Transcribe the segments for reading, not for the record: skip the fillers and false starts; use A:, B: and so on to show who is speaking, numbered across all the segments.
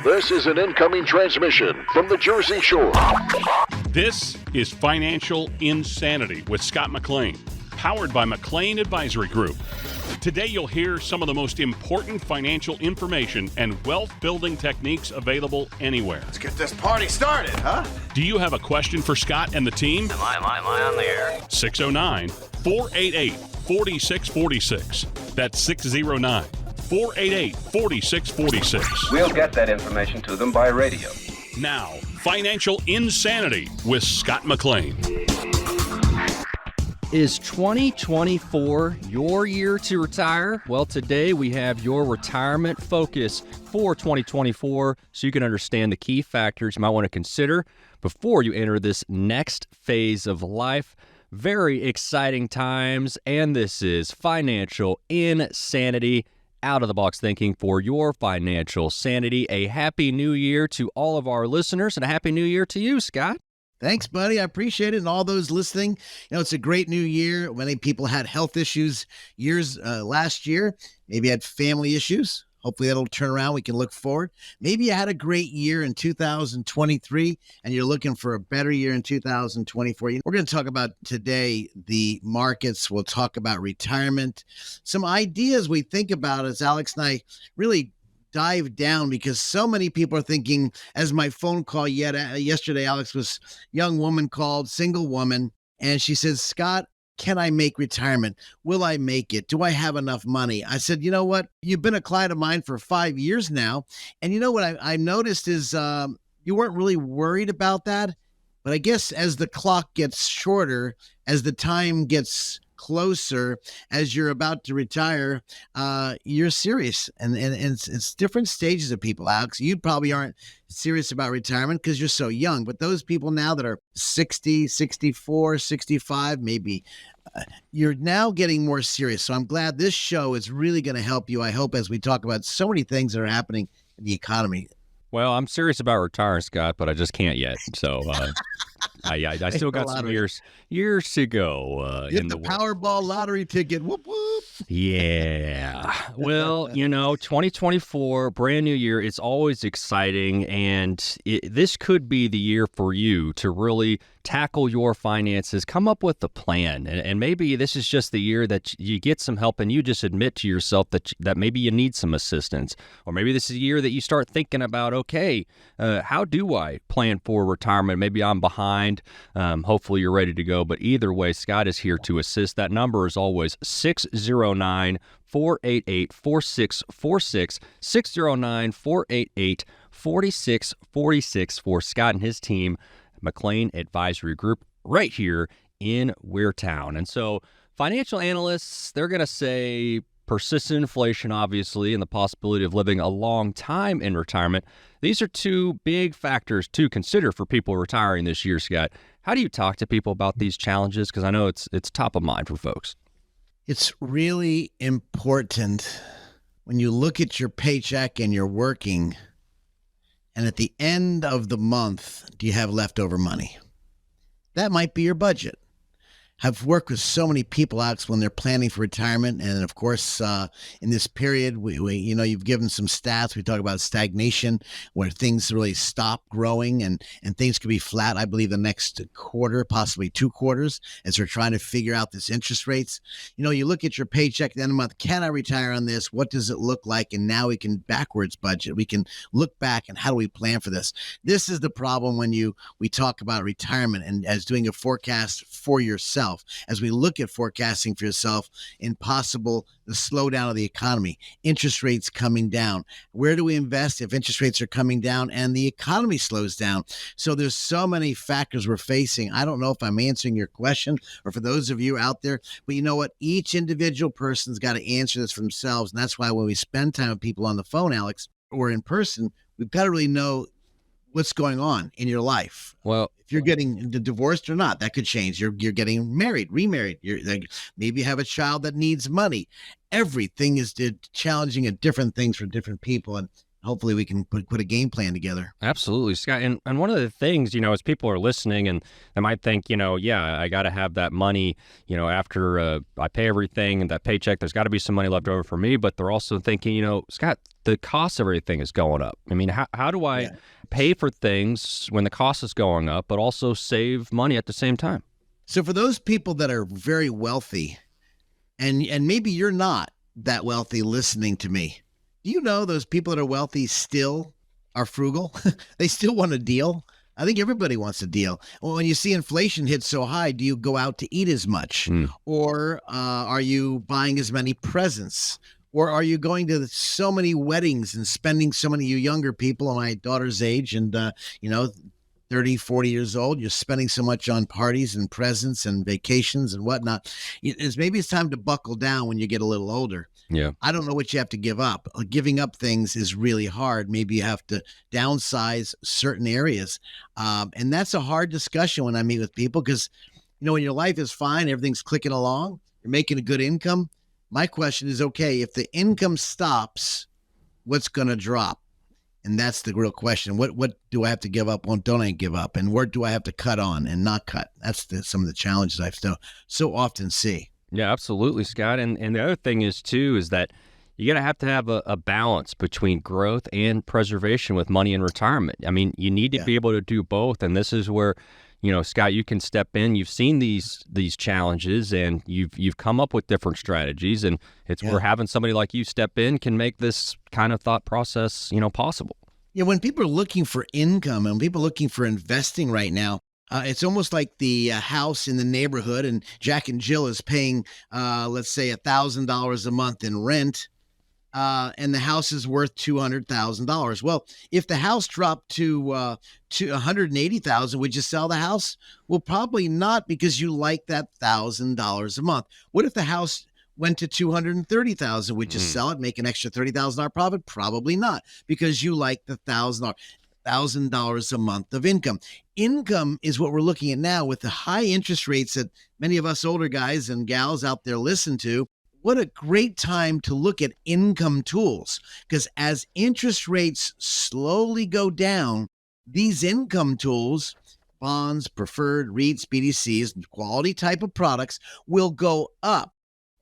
A: This is an incoming transmission from the Jersey Shore.
B: This is Financial Insanity with Scott McLean, powered by McLean Advisory Group. Today you'll hear some of the most important financial information and wealth-building techniques available anywhere.
C: Let's get this party started, huh?
B: Do you have a question for Scott and the team?
D: Am I on the air?
B: 609-488-4646. That's 609-488-4646.
E: We'll get that information to them by radio.
B: Now, Financial Insanity with Scott McLean.
F: Is 2024 your year to retire? Well, today we have your retirement focus for 2024 so you can understand the key factors you might want to consider before you enter this next phase of life. Very exciting times, and this is Financial Insanity, out-of-the-box thinking for your financial sanity. A happy new year to all of our listeners, and a happy new year to you, Scott.
G: Thanks, buddy. I appreciate it. And all those listening, it's a great new year. Many people had health issues last year. Maybe had family issues. Hopefully that'll turn around. We can look forward. Maybe you had a great year in 2023 and you're looking for a better year in 2024. We're going to talk about today the markets. We'll talk about retirement. Some ideas we think about as Alex and I really dive down, because so many people are thinking, as my phone call yesterday, Alex, was a young woman called, single woman, and she says, Scott, can I make retirement? Will I make it? Do I have enough money? I said, you know what? You've been a client of mine for 5 years now. And you know what I noticed is you weren't really worried about that. But I guess as the clock gets shorter, as the time gets closer, as you're about to retire, you're serious. And it's different stages of people, Alex. You probably aren't serious about retirement because you're so young. But those people now that are 60, 64, 65, maybe, you're now getting more serious. So I'm glad this show is really going to help you, I hope, as we talk about so many things that are happening in the economy.
F: Well, I'm serious about retiring, Scott, but I just can't yet. So I still got some years to go.
G: Get the Powerball lottery ticket. Whoop, whoop.
F: Yeah. Well, 2024, brand new year. It's always exciting. And this could be the year for you to really tackle your finances, come up with a plan. And maybe this is just the year that you get some help and you just admit to yourself that maybe you need some assistance. Or maybe this is a year that you start thinking about, okay, how do I plan for retirement? Maybe I'm behind. Hopefully you're ready to go. But either way, Scott is here to assist. That number is always 609-488-4646, 609-488-4646 for Scott and his team, McLean Advisory Group, right here in Weirtown. And so financial analysts, they're going to say persistent inflation, obviously, and the possibility of living a long time in retirement. These are two big factors to consider for people retiring this year, Scott. How do you talk to people about these challenges? Because I know it's top of mind for folks.
G: It's really important when you look at your paycheck and you're working, and at the end of the month, do you have leftover money? That might be your budget. I've worked with so many people, Alex, when they're planning for retirement. And of course, in this period, we you've given some stats. We talk about stagnation, where things really stop growing and things could be flat, I believe, the next quarter, possibly 2 quarters, as we're trying to figure out this interest rates. You look at your paycheck at the end of the month. Can I retire on this? What does it look like? And now we can backwards budget. We can look back and how do we plan for this? This is the problem when we talk about retirement and as doing a forecast for yourself. As we look at forecasting for yourself in possible the slowdown of the economy, interest rates coming down. Where do we invest if interest rates are coming down and the economy slows down? So there's so many factors we're facing. I don't know if I'm answering your question or for those of you out there, but you know what? Each individual person's got to answer this for themselves. And that's why when we spend time with people on the phone, Alex, or in person, we've got to really know what's going on in your life.
F: Well,
G: if you're getting divorced or not, that could change. You're getting married, remarried. Maybe you have a child that needs money. Everything is challenging at different things for different people. And Hopefully we can put a game plan together.
F: Absolutely, Scott. And one of the things, as people are listening and they might think, yeah, I got to have that money, after I pay everything and that paycheck, there's got to be some money left over for me. But they're also thinking, Scott, the cost of everything is going up. I mean, how do I pay for things when the cost is going up, but also save money at the same time?
G: So for those people that are very wealthy, and maybe you're not that wealthy listening to me, do you know those people that are wealthy still are frugal? They still want a deal. I think everybody wants a deal. Well, when you see inflation hit so high, do you go out to eat as much? Or are you buying as many presents? Or are you going to so many weddings and spending so many, you younger people, my daughter's age and, 30, 40 years old, you're spending so much on parties and presents and vacations and whatnot. Maybe it's time to buckle down when you get a little older.
F: Yeah.
G: I don't know what you have to give up. Giving up things is really hard. Maybe you have to downsize certain areas. And that's a hard discussion when I meet with people because, when your life is fine, everything's clicking along, you're making a good income. My question is, okay, if the income stops, what's going to drop? And that's the real question. What do I have to give up? What don't I give up? And where do I have to cut on and not cut? That's some of the challenges I so often see.
F: Yeah, absolutely, Scott. And the other thing is, too, is that you're going to have a balance between growth and preservation with money in retirement. I mean, you need to be able to do both. And this is where, Scott, you can step in. You've seen these challenges and you've come up with different strategies. And it's where having somebody like you step in can make this kind of thought process, possible.
G: Yeah, when people are looking for income and people are looking for investing right now, it's almost like the house in the neighborhood and Jack and Jill is paying, let's say, $1,000 a month in rent, and the house is worth $200,000. Well, if the house dropped to $180,000, would you sell the house? Well, probably not, because you like that $1,000 a month. What if the house went to $230,000? Would you sell it, make an extra $30,000 profit? Probably not, because you like the $1,000 a month of income. Income is what we're looking at now with the high interest rates that many of us older guys and gals out there listen to. What a great time to look at income tools, because as interest rates slowly go down, these income tools, bonds, preferred, REITs, BDCs, quality type of products will go up.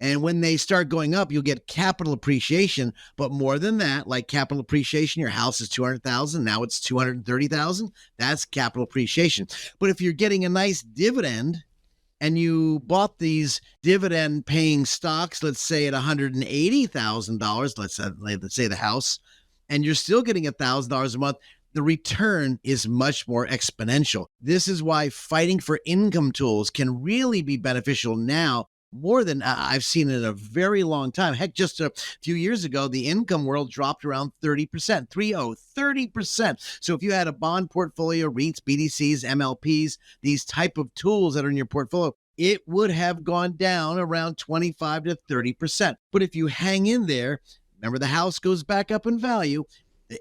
G: And when they start going up, you'll get capital appreciation. But more than that, like capital appreciation, your house is $200,000. Now it's $230,000. That's capital appreciation. But if you're getting a nice dividend and you bought these dividend paying stocks, let's say at $180,000, let's say the house, and you're still getting $1,000 a month, the return is much more exponential. This is why fighting for income tools can really be beneficial now, more than I've seen in a very long time. Heck, just a few years ago, the income world dropped around 30%, 30%. So if you had a bond portfolio, REITs, BDCs, MLPs, these type of tools that are in your portfolio, it would have gone down around 25 to 30%. But if you hang in there, remember the house goes back up in value,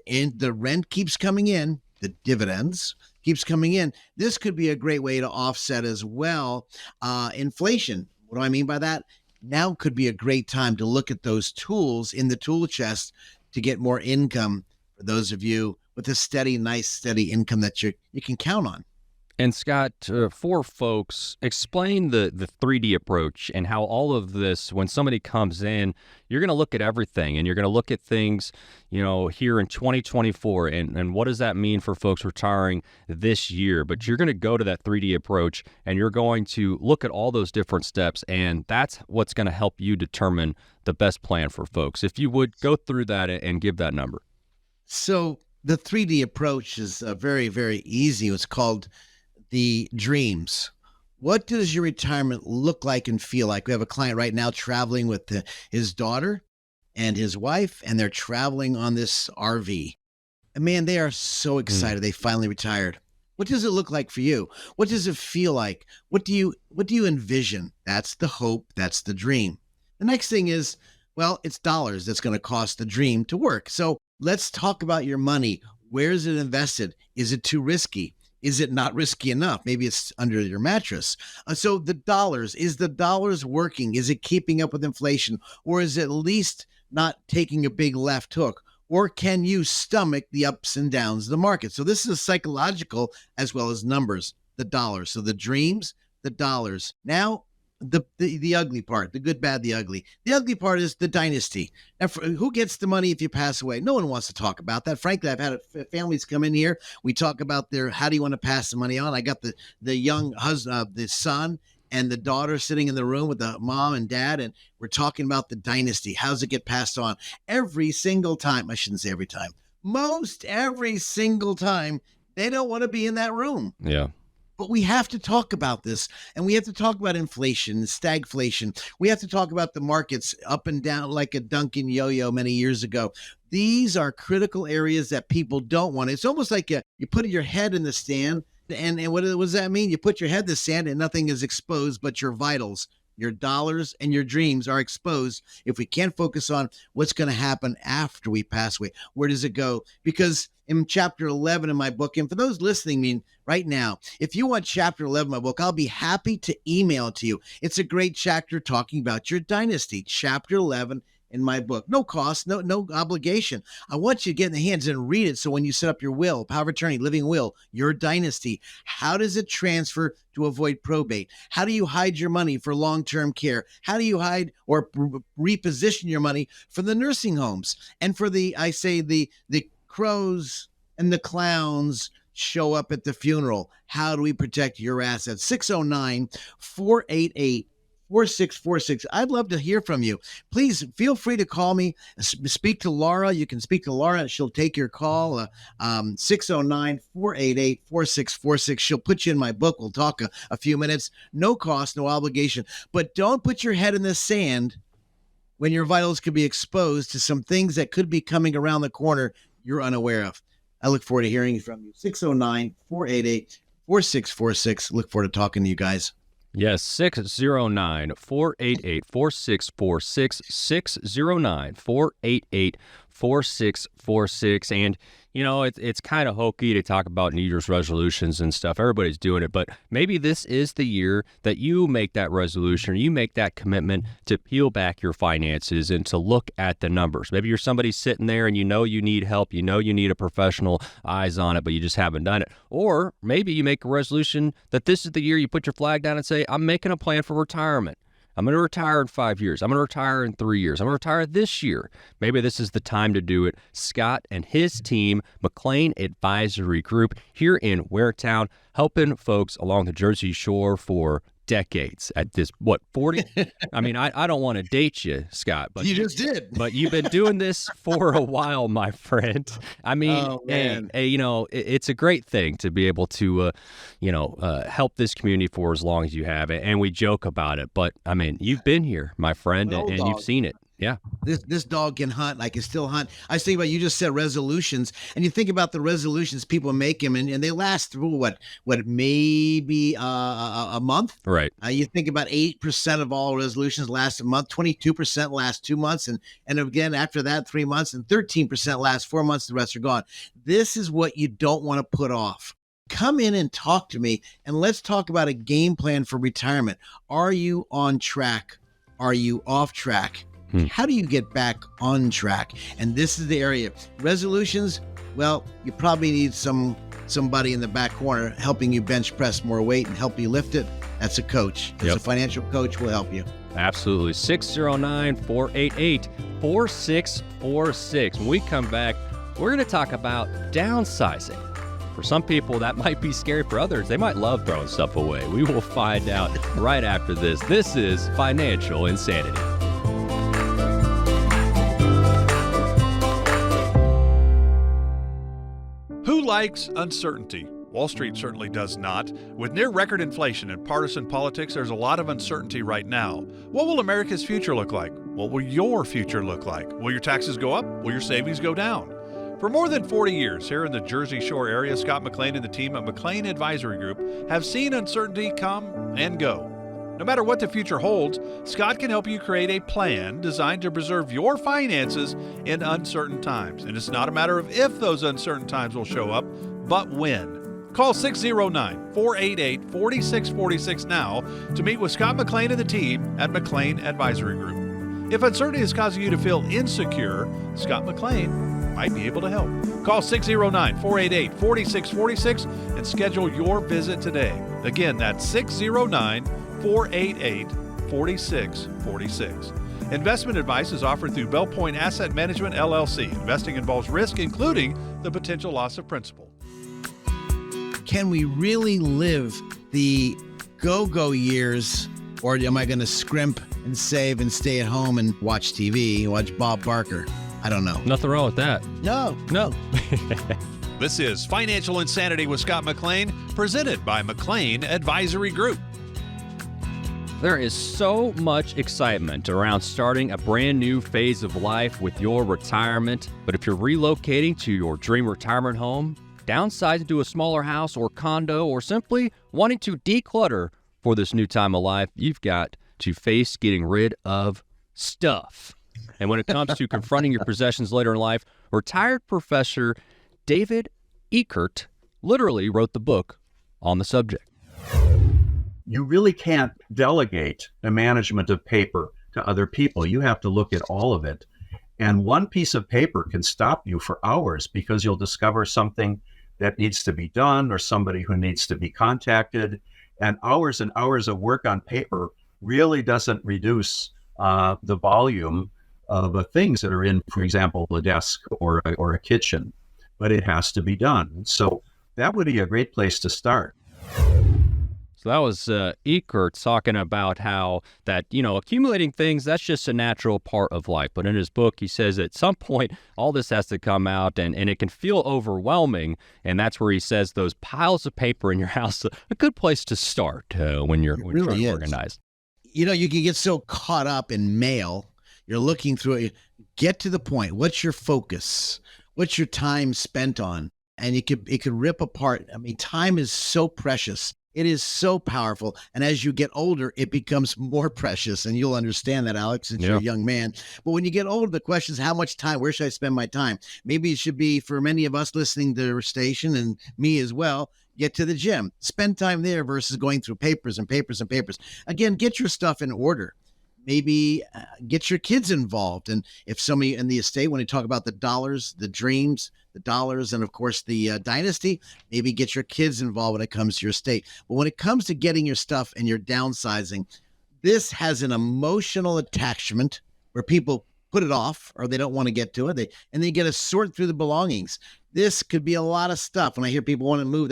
G: and the rent keeps coming in, the dividends keeps coming in. This could be a great way to offset as well inflation. What do I mean by that? Now could be a great time to look at those tools in the tool chest to get more income for those of you with a nice, steady income that you can count on.
F: And Scott, for folks, explain the 3D approach and how all of this, when somebody comes in, you're going to look at everything and you're going to look at things, here in 2024 and what does that mean for folks retiring this year? But you're going to go to that 3D approach and you're going to look at all those different steps, and that's what's going to help you determine the best plan for folks. If you would go through that and give that number.
G: So the 3D approach is very, very easy. It's called the dreams. What does your retirement look like and feel like? We have a client right now traveling with his daughter and his wife, and they're traveling on this RV. And man, they are so excited. They finally retired. What does it look like for you? What does it feel like? What do you envision? That's the hope. That's the dream. The next thing is, well, it's dollars that's going to cost the dream to work. So let's talk about your money. Where is it invested? Is it too risky? Is it not risky enough? Maybe it's under your mattress. So the dollars, is the dollars working? Is it keeping up with inflation? Or is it at least not taking a big left hook? or can you stomach the ups and downs of the market? So this is psychological as well as numbers, the dollars. So the dreams, the dollars. Now, the ugly part, the good, bad, the ugly. The ugly part is the dynasty. Now, who gets the money if you pass away? No one wants to talk about that. Frankly, I've had families come in here. We talk about how do you want to pass the money on? I got the young husband, the son, and the daughter sitting in the room with the mom and dad, and we're talking about the dynasty. How's it get passed on? Every single time, I shouldn't say every time, most every single time, they don't want to be in that room.
F: Yeah.
G: But we have to talk about this, and we have to talk about inflation, stagflation. We have to talk about the markets up and down like a Duncan yo-yo many years ago. These are critical areas that people don't want. It's almost like you put your head in the sand, and what does that mean? You put your head in the sand and nothing is exposed but your vitals. Your dollars and your dreams are exposed if we can't focus on what's going to happen after we pass away. Where does it go? Because in chapter 11 in my book, and for those listening right now, if you want chapter 11 of my book, I'll be happy to email it to you. It's a great chapter talking about your dynasty, chapter 11 in my book. No cost, no obligation. I want you to get in the hands and read it. So when you set up your will, power of attorney, living will, your dynasty, how does it transfer to avoid probate? How do you hide your money for long-term care? How do you hide or reposition your money for the nursing homes? And for the crows and the clowns show up at the funeral. How do we protect your assets? 609-488-4646. I'd love to hear from you. Please feel free to call me. Speak to Laura. You can speak to Laura. She'll take your call. 609-488-4646. She'll put you in my book. We'll talk a few minutes. No cost, no obligation. But don't put your head in the sand when your vitals could be exposed to some things that could be coming around the corner you're unaware of. I look forward to hearing from you. 609-488-4646. Look forward to talking to you guys.
F: Yes, 609-488-4646, 609-488-4646. And, you know, it's kind of hokey to talk about New Year's resolutions and stuff. Everybody's doing it, but maybe this is the year that you make that resolution, or you make that commitment to peel back your finances and to look at the numbers. Maybe you're somebody sitting there and you know you need help, you know you need a professional eyes on it, but you just haven't done it. Or maybe you make a resolution that this is the year you put your flag down and say, I'm making a plan for retirement. I'm going to retire in 5 years. I'm going to retire in 3 years. I'm going to retire this year. Maybe this is the time to do it. Scott and his team, McLean Advisory Group, here in Waretown, helping folks along the Jersey Shore for decades. At this, 40? I mean, I don't want to date you, Scott, but
G: you just did.
F: But you've been doing this for a while, my friend. I mean, you know, it's a great thing to be able to, help this community for as long as you have, and we joke about it. But I mean, you've been here, my friend, and you've seen it. Yeah.
G: This dog can hunt. I can still hunt. I was thinking about, you just said resolutions, and you think about the resolutions people make them, and they last through what maybe a month.
F: Right.
G: You think about 8% of all resolutions last a month, 22% last 2 months, and again after that 3 months, and 13% last 4 months. The rest are gone. This is what you don't want to put off. Come in and talk to me, and let's talk about a game plan for retirement. Are you on track? Are you off track? How do you get back on track? And this is the area. Resolutions, well, you probably need somebody in the back corner helping you bench press more weight and help you lift it. That's a coach. That's a financial coach will help you.
F: Absolutely. 609-488-4646. When we come back, we're going to talk about downsizing. For some people, that might be scary. For others, they might love throwing stuff away. We will find out right after this. This is Financial Insanity.
D: Who likes uncertainty? Wall Street certainly does not. With near record inflation and partisan politics, there's a lot of uncertainty right now. What will America's future look like? What will your future look like? Will your taxes go up? Will your savings go down? For more than 40 years here in the Jersey Shore area, Scott McLean and the team at McLean Advisory Group have seen uncertainty come and go. No matter what the future holds, Scott can help you create a plan designed to preserve your finances in uncertain times. And it's not a matter of if those uncertain times will show up, but when. Call 609-488-4646 now to meet with Scott McLean and the team at McLean Advisory Group. If uncertainty is causing you to feel insecure, Scott McLean might be able to help. Call 609-488-4646 and schedule your visit today. Again, that's 609-488-4646. Investment advice is offered through Bell Point Asset Management, LLC. Investing involves risk, including the potential loss of principal.
G: Can we really live the go-go years, or am I going to scrimp and save and stay at home and watch TV, watch Bob Barker? I don't know.
F: Nothing wrong with that.
G: No.
D: This is Financial Insanity with Scott McLean, presented by McLean Advisory Group.
F: There is so much excitement around starting a brand new phase of life with your retirement. But if you're relocating to your dream retirement home, downsizing to a smaller house or condo, or simply wanting to declutter for this new time of life, you've got to face getting rid of stuff. And when it comes to confronting your possessions later in life, retired professor David Eckert literally wrote the book on the subject.
H: You really can't delegate the management of paper to other people. You have to look at all of it. And one piece of paper can stop you for hours because you'll discover something that needs to be done or somebody who needs to be contacted. And hours of work on paper really doesn't reduce the volume of things that are in, for example, a desk or a kitchen, but it has to be done. So that would be a great place to start.
F: So that was Eckert talking about how that, accumulating things, that's just a natural part of life. But in his book, he says at some point, all this has to come out and it can feel overwhelming. And that's where he says those piles of paper in your house, a good place to start when you're trying to organize.
G: You can get so caught up in mail. You're looking through it. Get to the point. What's your focus? What's your time spent on? And it could rip apart. I mean, time is so precious. It is so powerful. And as you get older, it becomes more precious. And you'll understand that, Alex, since you're a young man. But when you get older, the question is, how much time? Where should I spend my time? Maybe it should be, for many of us listening to the station and me as well, get to the gym. Spend time there versus going through papers and papers and papers. Again, get your stuff in order. Maybe get your kids involved. And if somebody in the estate, when they talk about the dollars, the dreams, the dollars, and of course the dynasty, maybe get your kids involved when it comes to your estate. But when it comes to getting your stuff and your downsizing, this has an emotional attachment where people put it off or they don't want to get to it. And they get to sort through the belongings. This could be a lot of stuff. When I hear people want to move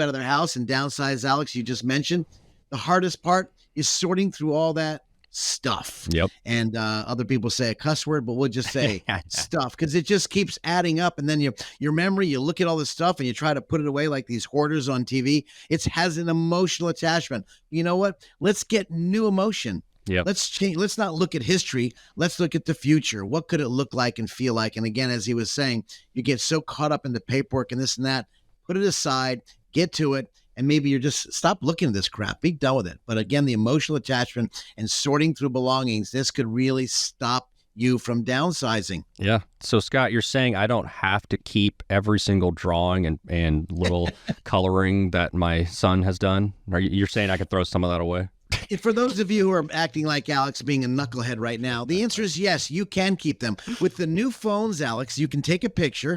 G: out of their house and downsize, Alex, you just mentioned, the hardest part is sorting through all that stuff.
F: Yep.
G: And other people say a cuss word, but we'll just say stuff, because it just keeps adding up. And then your memory, you look at all this stuff and you try to put it away like these hoarders on TV. It has an emotional attachment. You know what? Let's get new emotion.
F: Yep.
G: Let's change. Let's not look at history. Let's look at the future. What could it look like and feel like? And again, as he was saying, you get so caught up in the paperwork and this and that. Put it aside, get to it. And maybe you're just stop looking at this crap. Be done with it. But again, the emotional attachment and sorting through belongings, this could really stop you from downsizing.
F: Yeah. So, Scott, you're saying I don't have to keep every single drawing and little coloring that my son has done? You're saying I could throw some of that away?
G: For those of you who are acting like Alex, being a knucklehead right now, the answer is yes, you can keep them. With the new phones, Alex, you can take a picture,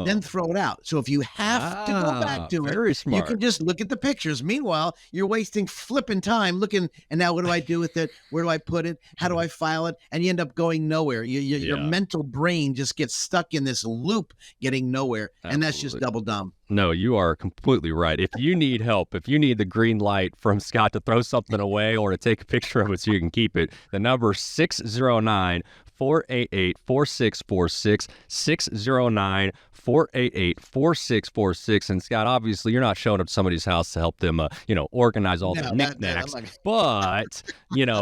G: then throw it out. So if you have to go back to
F: very
G: it,
F: smart.
G: You can just look at the pictures. Meanwhile, you're wasting flipping time looking, and now what do I do with it? Where do I put it? How do I file it? And you end up going nowhere. Your mental brain just gets stuck in this loop, getting nowhere.
F: Absolutely.
G: And that's just double dumb.
F: No, you are completely right. If you need help, if you need the green light from Scott to throw something away or to take a picture of it so you can keep it, the number 609-488-4646, 609-488-4646. And Scott, obviously, you're not showing up to somebody's house to help them, organize all their knickknacks. But,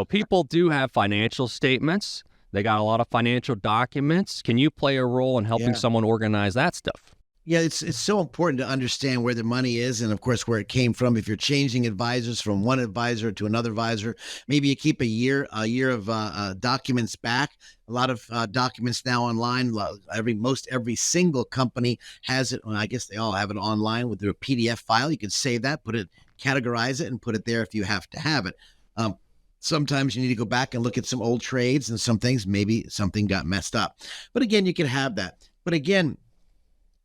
F: people do have financial statements. They got a lot of financial documents. Can you play a role in helping someone organize that stuff?
G: Yeah, it's so important to understand where the money is and, of course, where it came from. If you're changing advisors from one advisor to another advisor, maybe you keep a year of documents back. A lot of documents now online. Every single company has it. Well, I guess they all have it online with their PDF file. You can save that, categorize it, and put it there if you have to have it. Sometimes you need to go back and look at some old trades and some things. Maybe something got messed up. But again, you can have that. But again,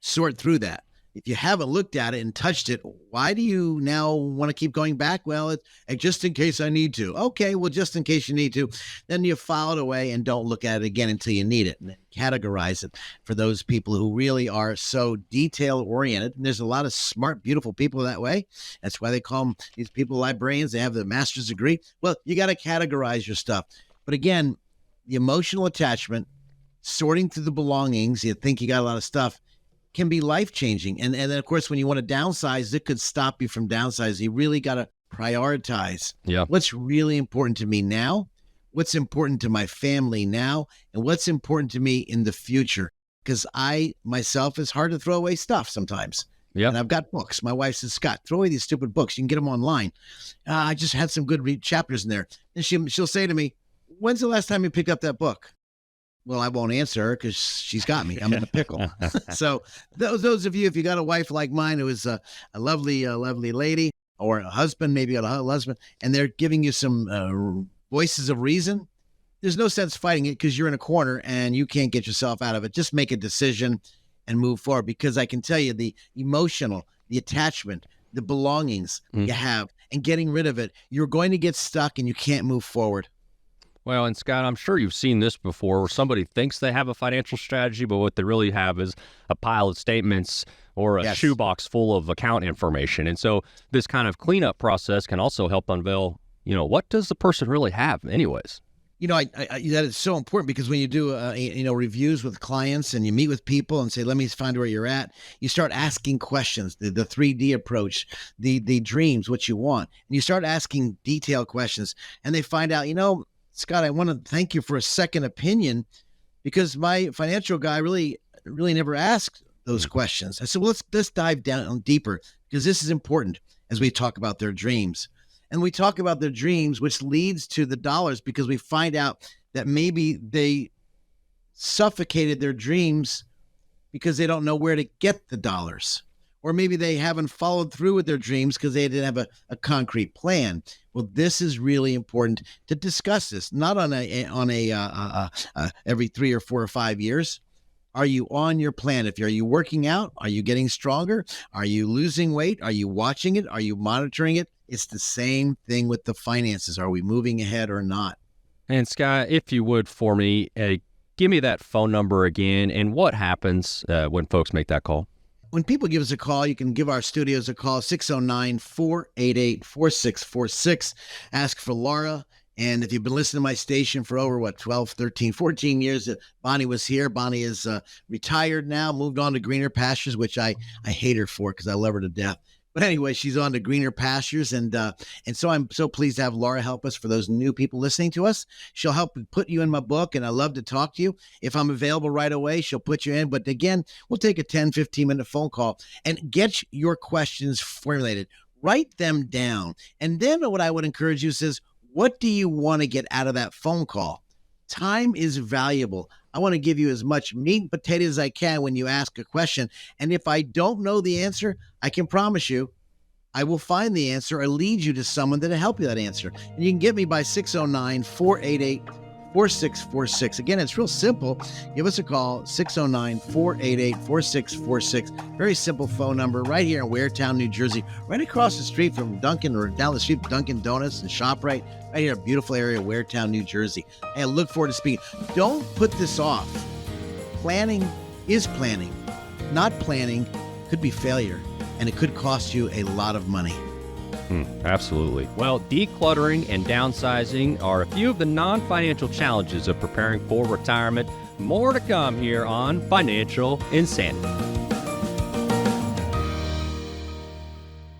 G: sort through that. If you haven't looked at it and touched it, why do you now want to keep going back? Well, just in case I need to. Okay, well, just in case you need to, then you file it away and don't look at it again until you need it. And then categorize it for those people who really are so detail-oriented. And there's a lot of smart, beautiful people that way. That's why they call them, these people, librarians. They have the master's degree. Well, you got to categorize your stuff. But again, the emotional attachment, sorting through the belongings, you think you got a lot of stuff, can be life-changing. And then, of course, when you want to downsize, it could stop you from downsizing. You really got to prioritize what's really important to me now, what's important to my family now, and what's important to me in the future. Because myself, it's hard to throw away stuff sometimes. Yeah. And I've got books. My wife says, Scott, throw away these stupid books. You can get them online. I just had some good chapters in there. And she'll say to me, when's the last time you picked up that book? Well, I won't answer her because she's got me. I'm in a pickle. So those of you, if you got a wife like mine who is a lovely lady, or a husband, maybe a husband, and they're giving you some voices of reason, there's no sense fighting it because you're in a corner and you can't get yourself out of it. Just make a decision and move forward, because I can tell you the emotional, the attachment, the belongings you have, and getting rid of it, you're going to get stuck and you can't move forward.
F: Well, and Scott, I'm sure you've seen this before where somebody thinks they have a financial strategy, but what they really have is a pile of statements or a shoebox full of account information. And so this kind of cleanup process can also help unveil, what does the person really have anyways?
G: That is so important, because when you do, reviews with clients and you meet with people and say, let me find where you're at, you start asking questions, the 3D approach, the dreams, what you want. And you start asking detailed questions, and they find out, Scott, I want to thank you for a second opinion, because my financial guy really never asked those questions. I said, well, let's dive down deeper, because this is important as we talk about their dreams. And we talk about their dreams, which leads to the dollars, because we find out that maybe they suffocated their dreams because they don't know where to get the dollars. Or maybe they haven't followed through with their dreams because they didn't have a concrete plan. Well, this is really important to discuss this, not on a every 3 or 4 or 5 years. Are you on your plan? Are you working out? Are you getting stronger? Are you losing weight? Are you watching it? Are you monitoring it? It's the same thing with the finances. Are we moving ahead or not?
F: And Scott, if you would for me, give me that phone number again, and what happens when folks make that call?
G: When people give us a call, you can give our studios a call, 609-488-4646. Ask for Laura. And if you've been listening to my station for over, 12, 13, 14 years, Bonnie was here. Bonnie is retired now, moved on to greener pastures, which I hate her for because I love her to death. But anyway, she's on to greener pastures. And so I'm so pleased to have Laura help us for those new people listening to us. She'll help put you in my book, and I love to talk to you. If I'm available right away, she'll put you in. But again, we'll take a 10, 15-minute phone call and get your questions formulated. Write them down. And then what I would encourage you is, what do you want to get out of that phone call? Time is valuable. I want to give you as much meat and potatoes as I can when you ask a question. And if I don't know the answer, I can promise you I will find the answer or lead you to someone that'll help you that answer. And you can get me by 609-488-4646. Again, it's real simple. Give us a call, 609-488-4646. Very simple phone number right here in Waretown, New Jersey, right across the street from Dunkin', or down the street from Dunkin' Donuts and ShopRite, right here, a beautiful area of Waretown, New Jersey. Hey, I look forward to speaking. Don't put this off. Planning is planning. Not planning could be failure, and it could cost you a lot of money.
F: Absolutely. Well, decluttering and downsizing are a few of the non-financial challenges of preparing for retirement. More to come here on Financial Insanity.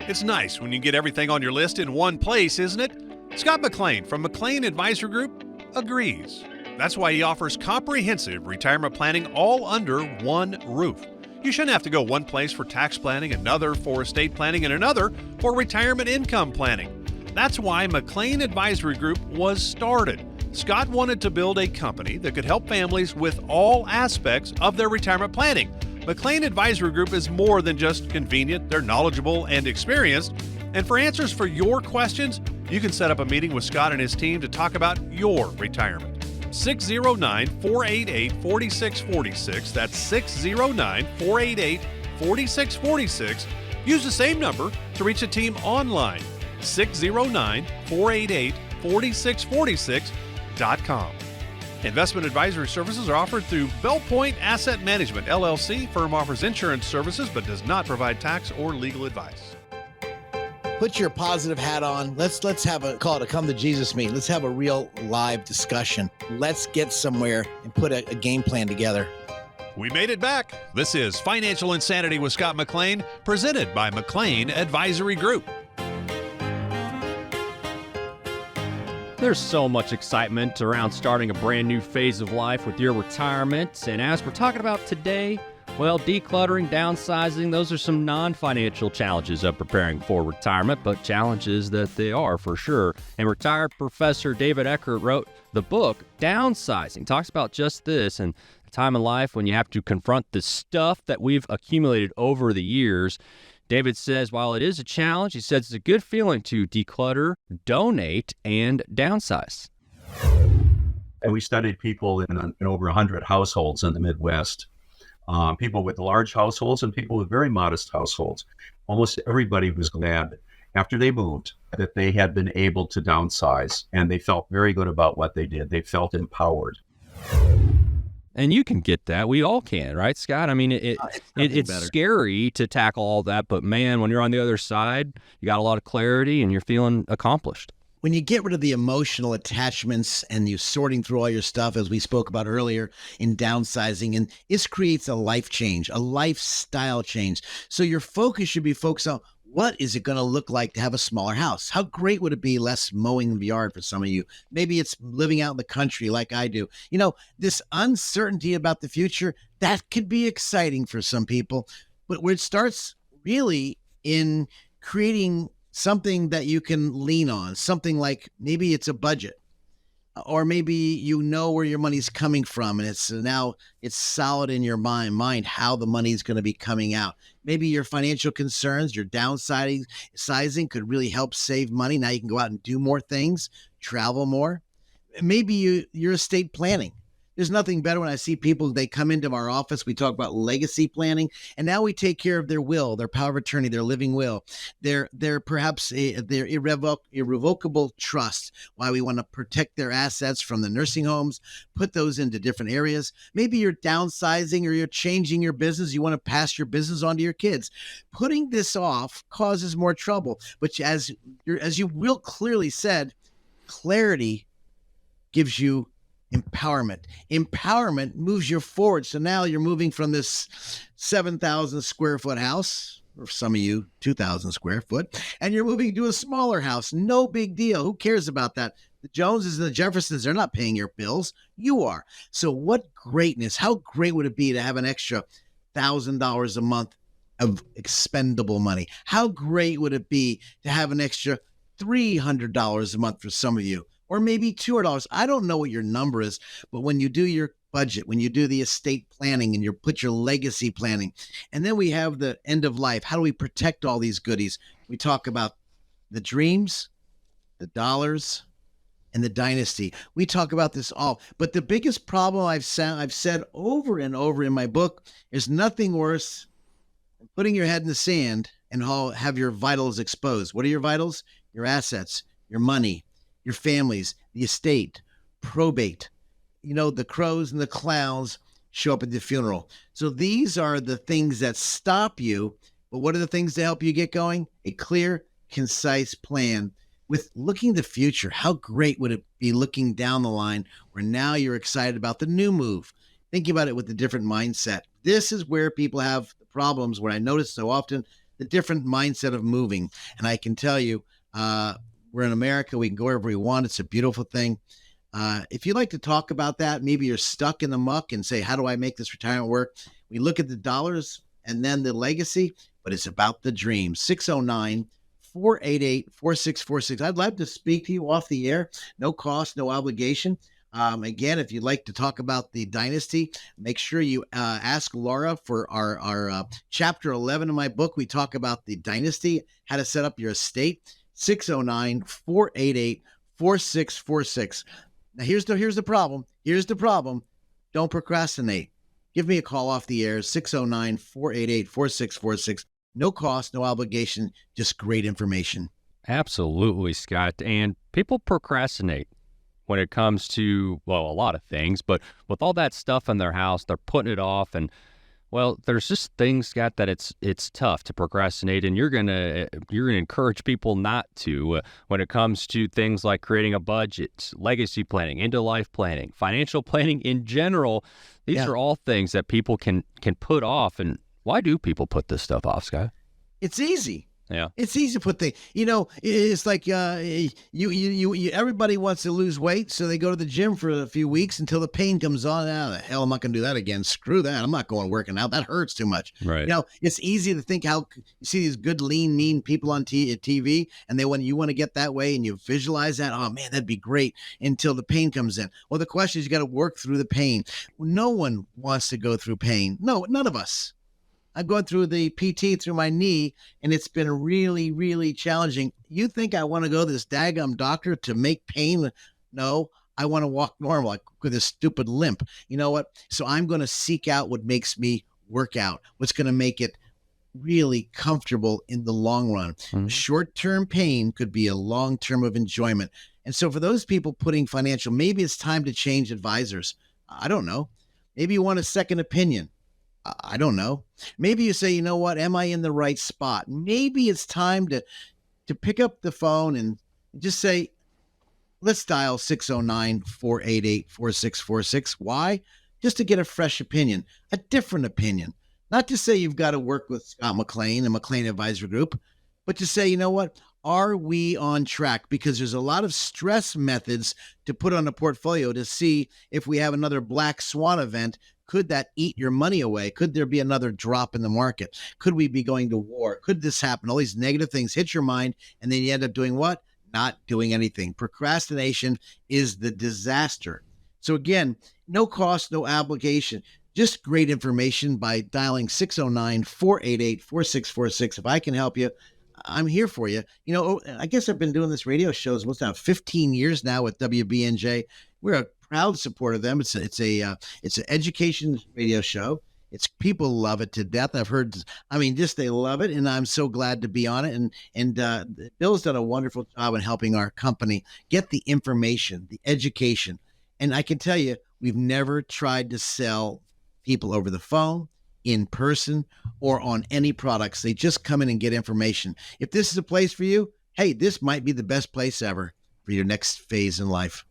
D: It's nice when you get everything on your list in one place, isn't it? Scott McLean from McLean Advisory Group agrees. That's why he offers comprehensive retirement planning all under one roof. You shouldn't have to go one place for tax planning, another for estate planning, and another for retirement income planning. That's why McLean Advisory Group was started. Scott wanted to build a company that could help families with all aspects of their retirement planning. McLean Advisory Group is more than just convenient. They're knowledgeable and experienced. And for answers for your questions, you can set up a meeting with Scott and his team to talk about your retirement. 609-488-4646. That's 609-488-4646. Use the same number to reach the team online. 609-488-4646.com. Investment advisory services are offered through Bellpoint Asset Management, LLC. Firm offers insurance services but does not provide tax or legal advice.
G: Put your positive hat on. Let's have a call it a come to Jesus meeting. Let's have a real live discussion. Let's get somewhere and put a game plan together.
D: We made it back. This is Financial Insanity with Scott McLean, presented by McLean Advisory Group.
F: There's so much excitement around starting a brand new phase of life with your retirement. And as we're talking about today, well, decluttering, downsizing, those are some non-financial challenges of preparing for retirement, but challenges that they are for sure. And retired Professor David Eckert wrote the book, Downsizing, talks about just this and a time in life when you have to confront the stuff that we've accumulated over the years. David says, while it is a challenge, he says it's a good feeling to declutter, donate, and downsize.
H: And we studied people in over 100 households in the Midwest, people with large households and people with very modest households. Almost everybody was glad after they moved that they had been able to downsize, and they felt very good about what they did. They felt empowered.
F: And you can get that. We all can, right, Scott? I mean, it's scary to tackle all that, but man, when you're on the other side, you got a lot of clarity and you're feeling accomplished.
G: When you get rid of the emotional attachments and you sorting through all your stuff, as we spoke about earlier in downsizing, and this creates a life change, a lifestyle change. So your focus should be focused on what is it going to look like to have a smaller house? How great would it be less mowing the yard for some of you? Maybe it's living out in the country like I do. You know, this uncertainty about the future, that could be exciting for some people. But where it starts really in creating something that you can lean on, something like maybe it's a budget. Or maybe you know where your money's coming from, and it's solid in your mind how the money's going to be coming out. Maybe your financial concerns, your downsizing could really help save money. Now you can go out and do more things, travel more. Maybe your estate planning. There's nothing better when I see people, they come into our office, we talk about legacy planning, and now we take care of their will, their power of attorney, their living will, their perhaps their irrevocable trust, why we want to protect their assets from the nursing homes, put those into different areas. Maybe you're downsizing or you're changing your business. You want to pass your business on to your kids. Putting this off causes more trouble, but as you real clearly said, clarity gives you empowerment. Empowerment moves you forward. So now you're moving from this 7,000 square foot house, or some of you 2,000 square foot, and you're moving to a smaller house. No big deal. Who cares about that? The Joneses and the Jeffersons, they're not paying your bills. You are. So what greatness, how great would it be to have an extra $1,000 a month of expendable money? How great would it be to have an extra $300 a month for some of you? Or maybe $200. I don't know what your number is, but when you do your budget, when you do the estate planning and you put your legacy planning, and then we have the end of life, how do we protect all these goodies? We talk about the dreams, the dollars, and the dynasty. We talk about this all, but the biggest problem I've said over and over in my book is nothing worse than putting your head in the sand and have your vitals exposed. What are your vitals? Your assets, your money, your families, the estate, probate. You know, the crows and the clowns show up at the funeral. So these are the things that stop you. But what are the things to help you get going? A clear, concise plan with looking the future. How great would it be looking down the line where now you're excited about the new move? Thinking about it with a different mindset. This is where people have the problems, where I notice so often the different mindset of moving. And I can tell you, we're in America. We can go wherever we want. It's a beautiful thing. If you'd like to talk about that, maybe you're stuck in the muck and say, how do I make this retirement work? We look at the dollars and then the legacy, but it's about the dream. 609-488-4646. I'd love to speak to you off the air. No cost, no obligation. Again, if you'd like to talk about the dynasty, make sure you ask Laura for our chapter 11 of my book. We talk about the dynasty, how to set up your estate. 609-488-4646. Now here's the problem. Here's the problem. Don't procrastinate. Give me a call off the air, 609-488-4646. No cost, no obligation, just great information.
F: Absolutely, Scott. And people procrastinate when it comes to, well, a lot of things, but with all that stuff in their house, they're putting it off. And, well, there's just things, Scott, that it's tough to procrastinate, and you're gonna encourage people not to when it comes to things like creating a budget, legacy planning, end of life planning, financial planning in general. These are all things that people can put off. And why do people put this stuff off, Scott?
G: It's easy.
F: Yeah.
G: It's easy to put things, it's like everybody wants to lose weight, so they go to the gym for a few weeks until the pain comes on. The hell, I'm not going to do that again. Screw that. I'm not going working out. That hurts too much.
F: Right.
G: It's easy to think how you see these good, lean, mean people on TV, and when you want to get that way and you visualize that, oh man, that'd be great, until the pain comes in. Well, the question is, you got to work through the pain. No one wants to go through pain. No, none of us. I'm going through the PT through my knee, and it's been really, really challenging. You think I want to go to this daggum doctor to make pain? No, I want to walk normal, like with this stupid limp. You know what? So I'm going to seek out what makes me work out, what's going to make it really comfortable in the long run.
F: Mm-hmm.
G: Short-term pain could be a long-term of enjoyment. And so for those people putting financial, maybe it's time to change advisors. I don't know. Maybe you want a second opinion. I don't know. Maybe you say, you know what? Am I in the right spot? Maybe it's time to pick up the phone and just say, let's dial 609-488-4646. Why? Just to get a fresh opinion, a different opinion. Not to say you've got to work with Scott McLean and McLean Advisory Group, but to say, you know what? Are we on track? Because there's a lot of stress methods to put on a portfolio to see if we have another black swan event. Could that eat your money away? Could there be another drop in the market? Could we be going to war? Could this happen? All these negative things hit your mind, and then you end up doing what? Not doing anything. Procrastination is the disaster. So again, no cost, no obligation, just great information by dialing 609-488-4646. If I can help you, I'm here for you. I guess I've been doing this radio shows what's now 15 years now with WBNJ. We're a proud supporter of them. It's an education radio show. It's people love it to death. I've heard, they love it, and I'm so glad to be on it. And Bill's done a wonderful job in helping our company get the information, the education. And I can tell you, we've never tried to sell people over the phone, in person, or on any products. They just come in and get information. If this is a place for you, hey, this might be the best place ever for your next phase in life.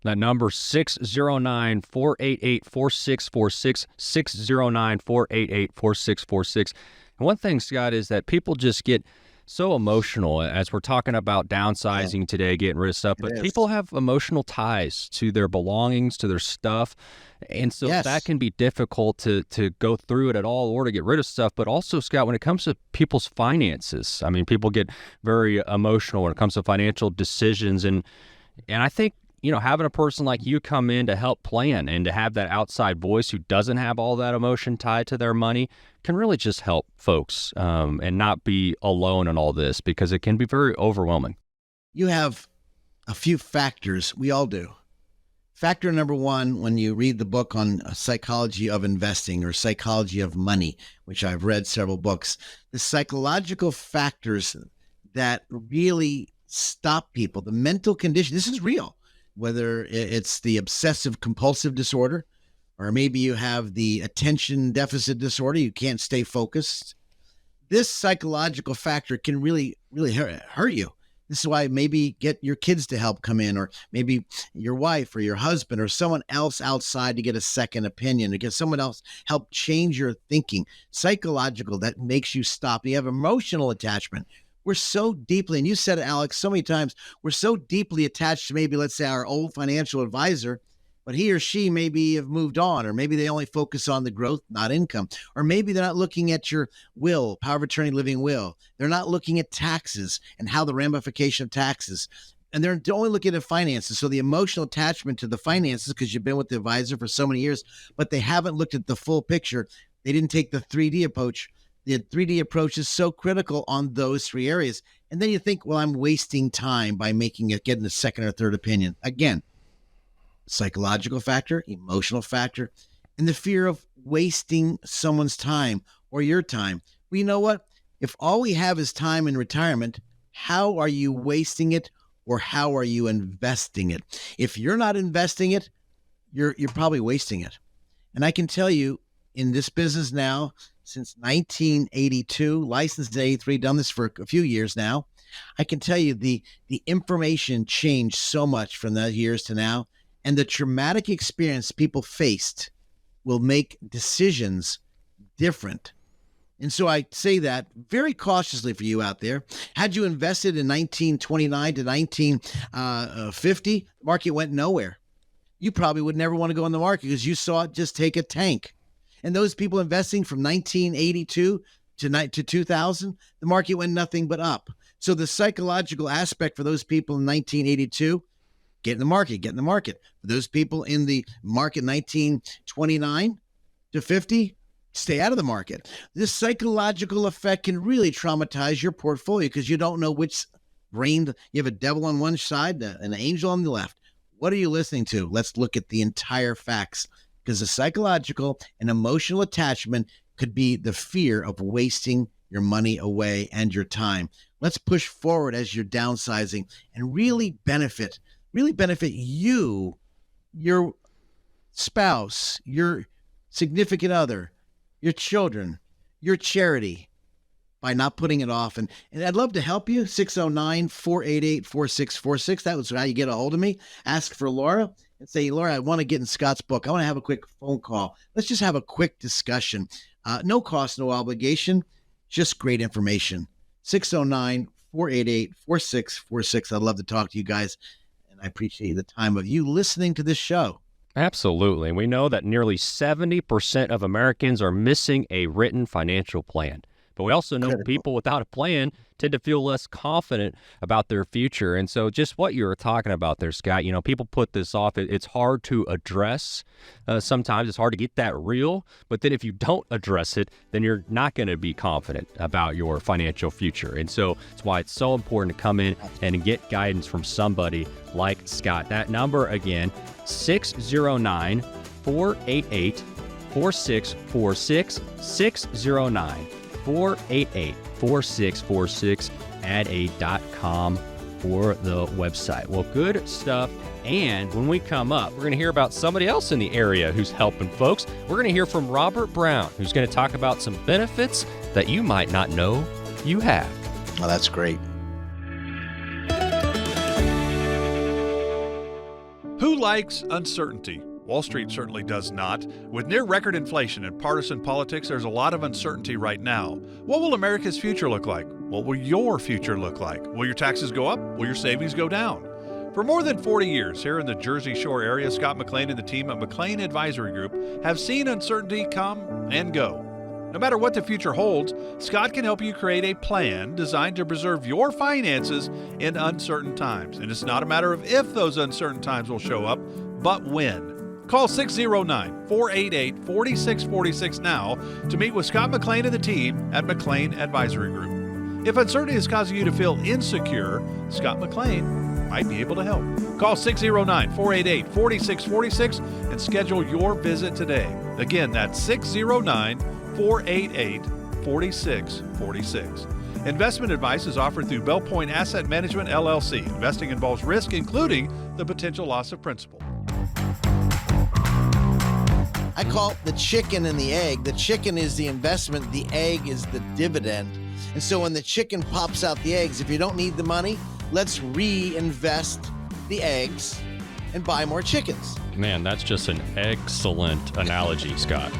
F: That number, 609-488-4646, 609-488-4646. And one thing, Scott, is that people just get so emotional as we're talking about downsizing today, getting rid of stuff, but people have emotional ties to their belongings, to their stuff. And so that can be difficult to go through it at all or to get rid of stuff. But also, Scott, when it comes to people's finances, people get very emotional when it comes to financial decisions. And I think, having a person like you come in to help plan and to have that outside voice who doesn't have all that emotion tied to their money can really just help folks and not be alone in all this, because it can be very overwhelming.
G: You have a few factors. We all do. Factor number one, when you read the book on psychology of investing or psychology of money, which I've read several books, the psychological factors that really stop people, the mental condition, this is real. Whether it's the obsessive compulsive disorder, or maybe you have the attention deficit disorder, you can't stay focused. This psychological factor can really, really hurt you. This is why maybe get your kids to help come in, or maybe your wife or your husband or someone else outside to get a second opinion, to get someone else help change your thinking. Psychological, that makes you stop. You have emotional attachment. We're so deeply, and you said it, Alex, so many times, we're so deeply attached to maybe, let's say, our old financial advisor, but he or she maybe have moved on, or maybe they only focus on the growth, not income. Or maybe they're not looking at your will, power of attorney, living will. They're not looking at taxes and how the ramification of taxes. And they're only looking at finances. So the emotional attachment to the finances, because you've been with the advisor for so many years, but they haven't looked at the full picture. They didn't take the 3D approach. The 3D approach is so critical on those three areas. And then you think, well, I'm wasting time by getting a second or third opinion. Again, psychological factor, emotional factor, and the fear of wasting someone's time or your time. Well, you know what? If all we have is time in retirement, how are you wasting it or how are you investing it? If you're not investing it, you're probably wasting it. And I can tell you, in this business now, since 1982, licensed in 83, done this for a few years now, I can tell you the information changed so much from those years to now, and the traumatic experience people faced will make decisions different. And so I say that very cautiously for you out there. Had you invested in 1929 to 1950, the market went nowhere. You probably would never want to go in the market because you saw it just take a tank. And those people investing from 1982 to 2000, the market went nothing but up. So the psychological aspect for those people in 1982, get in the market. For those people in the market 1929 to 50, stay out of the market. This psychological effect can really traumatize your portfolio because you don't know which brain. You have a devil on one side, an angel on the left. What are you listening to? Let's look at the entire facts, because the psychological and emotional attachment could be the fear of wasting your money away and your time. Let's push forward as you're downsizing and really benefit you, your spouse, your significant other, your children, your charity, by not putting it off. And I'd love to help you. 609-488-4646. That was how you get a hold of me. Ask for Laura and say, Laura, I want to get in Scott's book. I want to have a quick phone call. Let's just have a quick discussion. No cost, no obligation, just great information. 609-488-4646. I'd love to talk to you guys. And I appreciate the time of you listening to this show.
F: Absolutely. We know that nearly 70% of Americans are missing a written financial plan. But we also know people without a plan tend to feel less confident about their future. And so just what you were talking about there, Scott, people put this off. It's hard to address. Sometimes it's hard to get that real. But then if you don't address it, then you're not going to be confident about your financial future. And so that's why it's so important to come in and get guidance from somebody like Scott. That number again, 609-488-4646, 609-488-4646, add.com for the website. Well, good stuff. And when we come up, we're going to hear about somebody else in the area who's helping folks. We're going to hear from Robert Brown, who's going to talk about some benefits that you might not know you have.
G: Oh, that's great.
D: Who likes uncertainty? Wall Street certainly does not. With near record inflation and partisan politics, there's a lot of uncertainty right now. What will America's future look like? What will your future look like? Will your taxes go up? Will your savings go down? For more than 40 years here in the Jersey Shore area, Scott McLean and the team at McLean Advisory Group have seen uncertainty come and go. No matter what the future holds, Scott can help you create a plan designed to preserve your finances in uncertain times. And it's not a matter of if those uncertain times will show up, but when. Call 609-488-4646 now to meet with Scott McLean and the team at McLean Advisory Group. If uncertainty is causing you to feel insecure, Scott McLean might be able to help. Call 609-488-4646 and schedule your visit today. Again, that's 609-488-4646. Investment advice is offered through Bell Point Asset Management, LLC. Investing involves risk, including the potential loss of principal.
G: I call it the chicken and the egg. The chicken is the investment. The egg is the dividend. And so when the chicken pops out the eggs, if you don't need the money, let's reinvest the eggs and buy more chickens.
F: Man, that's just an excellent analogy, Scott.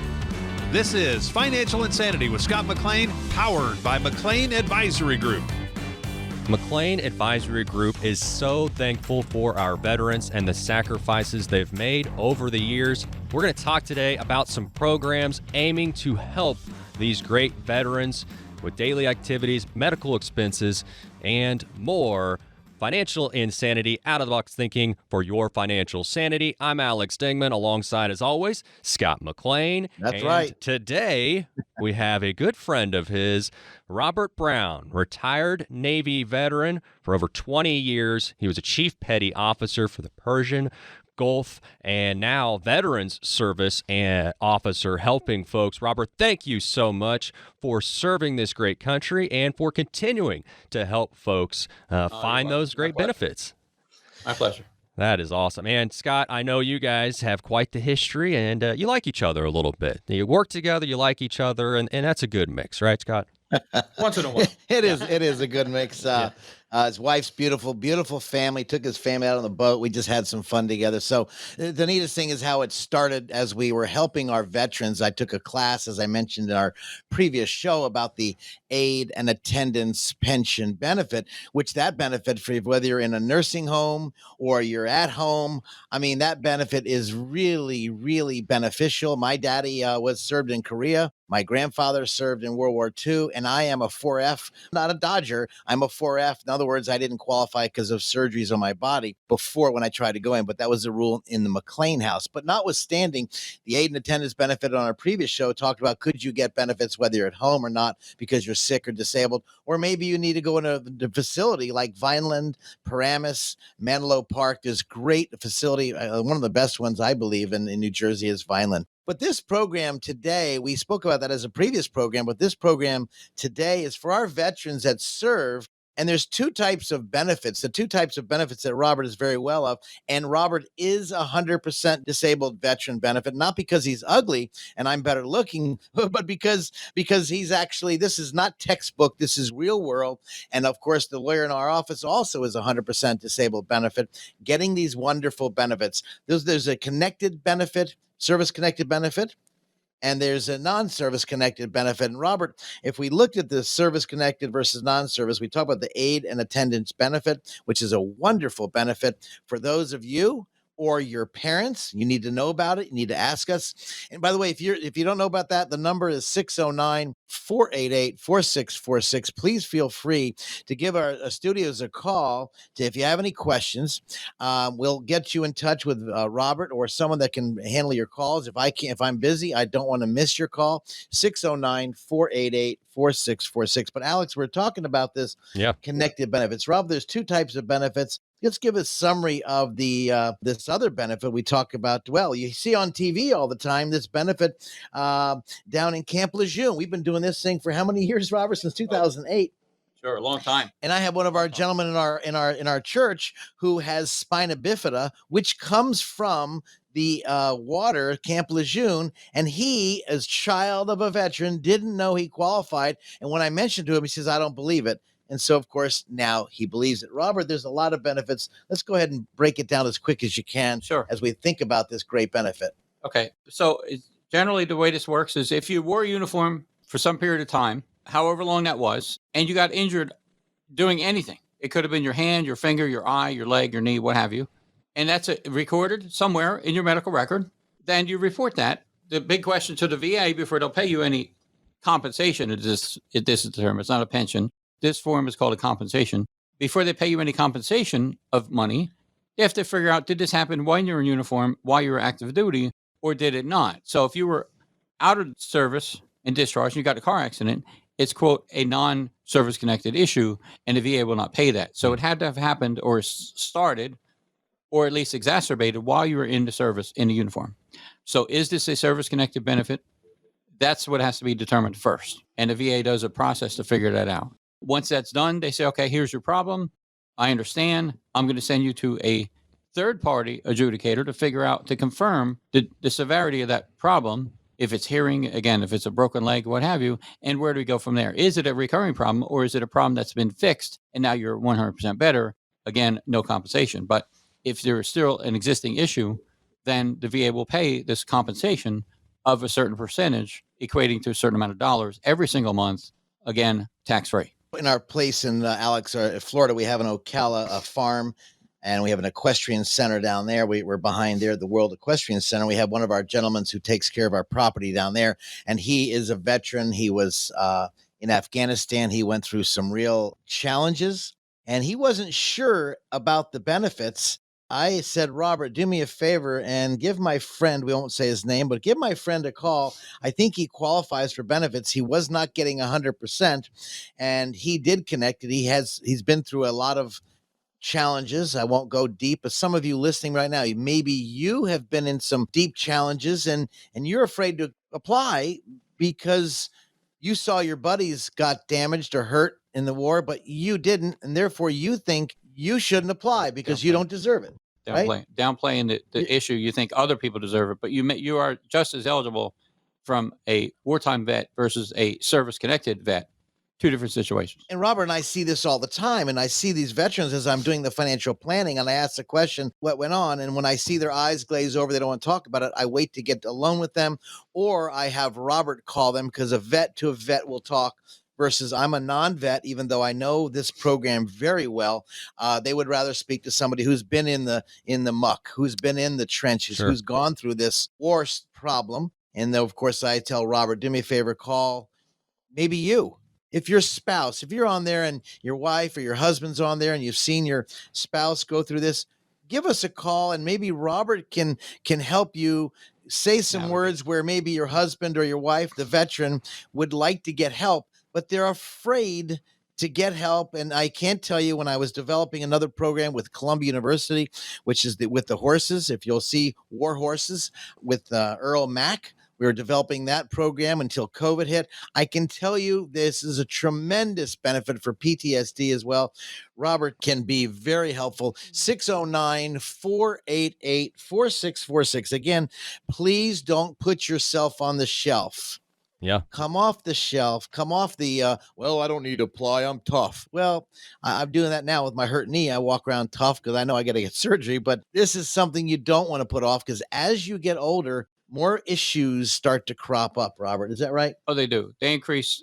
D: This is Financial Insanity with Scott McLean, powered by McLean Advisory Group.
F: McLean Advisory Group is so thankful for our veterans and the sacrifices they've made over the years. We're going to talk today about some programs aiming to help these great veterans with daily activities, medical expenses, and more. Financial Insanity, out-of-the-box thinking for your financial sanity. I'm Alex Dingman, alongside, as always, Scott McLean.
G: That's right.
F: Today, we have a good friend of his, Robert Brown, retired Navy veteran for over 20 years. He was a chief petty officer for the Persian Gulf, and now Veterans Service and officer helping folks. Robert, thank you so much for serving this great country and for continuing to help folks find those great benefits.
I: My pleasure.
F: That is awesome. And Scott, I know you guys have quite the history, and you like each other a little bit. You work together, you like each other, and that's a good mix, right, Scott?
I: Once in a while.
G: It is a good mix. His wife's beautiful family, took his family out on the boat. We just had some fun together. So the neatest thing is how it started as we were helping our veterans. I took a class, as I mentioned in our previous show, about the aid and attendance pension benefit, which that benefit for whether you're in a nursing home or you're at home. I mean, that benefit is really, really beneficial. My daddy was served in Korea. My grandfather served in World War II, and I am a 4F, not a Dodger. I'm a 4F. In other words, I didn't qualify because of surgeries on my body before when I tried to go in, but that was the rule in the McLean house. But notwithstanding, the aid and attendance benefit on our previous show talked about could you get benefits whether you're at home or not because you're sick or disabled, or maybe you need to go into the facility like Vineland, Paramus, Menlo Park. There's great facility. One of the best ones, I believe, in New Jersey is Vineland. But this program today, we spoke about that as a previous program, but this program today is for our veterans that serve. And there's two types of benefits, the two types of benefits that Robert is very well of. And Robert is 100% disabled veteran benefit, not because he's ugly and I'm better looking, but because he's actually, this is not textbook, this is real world. And of course, the lawyer in our office also is 100% disabled benefit, getting these wonderful benefits. There's a connected benefit, service connected benefit, and there's a non-service connected benefit. And Robert, if we looked at the service connected versus non-service, we talk about the aid and attendance benefit, which is a wonderful benefit for those of you or your parents. You need to know about it. You need to ask us. And by the way, if you don't know about that, the number is 609-488-4646. Please feel free to give our studios a call if you have any questions. We'll get you in touch with Robert or someone that can handle your calls. If I'm busy, I don't want to miss your call. 609-488-4646. But Alex, we're talking about this connected benefits. Rob, there's two types of benefits. Let's give a summary of this other benefit we talk about. Well, you see on TV all the time this benefit down in Camp Lejeune. We've been doing this thing for how many years, Robert? Since 2008.
I: Sure, a long time.
G: And I have one of our gentlemen in our church who has spina bifida, which comes from the water, Camp Lejeune, and he, as child of a veteran, didn't know he qualified. And when I mentioned to him, he says, "I don't believe it." And so, of course, now he believes it. Robert, there's a lot of benefits. Let's go ahead and break it down as quick as you can.
I: Sure.
G: As we think about this great benefit.
I: Okay. So generally the way this works is if you wore a uniform for some period of time, however long that was, and you got injured doing anything, it could have been your hand, your finger, your eye, your leg, your knee, what have you, and that's recorded somewhere in your medical record, then you report that. The big question to the VA before they'll pay you any compensation, this is the term, it's not a pension. This form is called a compensation. Before they pay you any compensation of money, they have to figure out, did this happen when you're in uniform, while you were active duty, or did it not? So if you were out of service and discharged and you got in a car accident, it's, quote, a non-service connected issue, and the VA will not pay that. So it had to have happened or started or at least exacerbated while you were in the service in the uniform. So is this a service connected benefit? That's what has to be determined first. And the VA does a process to figure that out. Once that's done, they say, okay, here's your problem. I understand. I'm going to send you to a third-party adjudicator to figure out, to confirm the severity of that problem, if it's hearing, again, if it's a broken leg, what have you, and where do we go from there? Is it a recurring problem, or is it a problem that's been fixed and now you're 100% better? Again, no compensation. But if there's still an existing issue, then the VA will pay this compensation of a certain percentage, equating to a certain amount of dollars every single month, again, tax-free.
G: In our place in Florida, we have an Ocala farm, and we have an equestrian center down there. We're behind there, the World Equestrian Center. We have one of our gentlemen who takes care of our property down there, and he is a veteran. He was in Afghanistan. He went through some real challenges, and he wasn't sure about the benefits. I said, Robert, do me a favor and give my friend, we won't say his name, but give my friend a call. I think he qualifies for benefits. He was not getting 100%, and he did connect it. He's been through a lot of challenges. I won't go deep, but some of you listening right now, maybe you have been in some deep challenges and you're afraid to apply because you saw your buddies got damaged or hurt in the war, but you didn't, and therefore you think you shouldn't apply because you don't deserve it. Right?
I: Downplaying the issue. You think other people deserve it, but you are just as eligible from a wartime vet versus a service-connected vet. Two different situations.
G: And Robert and I see this all the time. And I see these veterans as I'm doing the financial planning and I ask the question, what went on? And when I see their eyes glaze over, they don't want to talk about it. I wait to get alone with them, or I have Robert call them, because a vet to a vet will talk versus I'm a non-vet, even though I know this program very well. They would rather speak to somebody who's been in the muck, who's been in the trenches,
F: Sure.
G: who's gone through this war problem. And then, of course, I tell Robert, do me a favor, call maybe you. If your spouse, if you're on there and your wife or your husband's on there and you've seen your spouse go through this, give us a call and maybe Robert can help you say some words where maybe your husband or your wife, the veteran, would like to get help, but they're afraid to get help. And I can't tell you, when I was developing another program with Columbia University, which is with the horses, if you'll see War Horses with Earl Mack, we were developing that program until COVID hit. I can tell you this is a tremendous benefit for PTSD as well. Robert can be very helpful. 609-488-4646. Again, please don't put yourself on the shelf.
F: Yeah.
G: Come off the shelf. Come off the, well, I don't need to apply. I'm tough. Well, I'm doing that now with my hurt knee. I walk around tough because I know I got to get surgery. But this is something you don't want to put off, because as you get older, more issues start to crop up, Robert. Is that right?
I: Oh, they do. They increase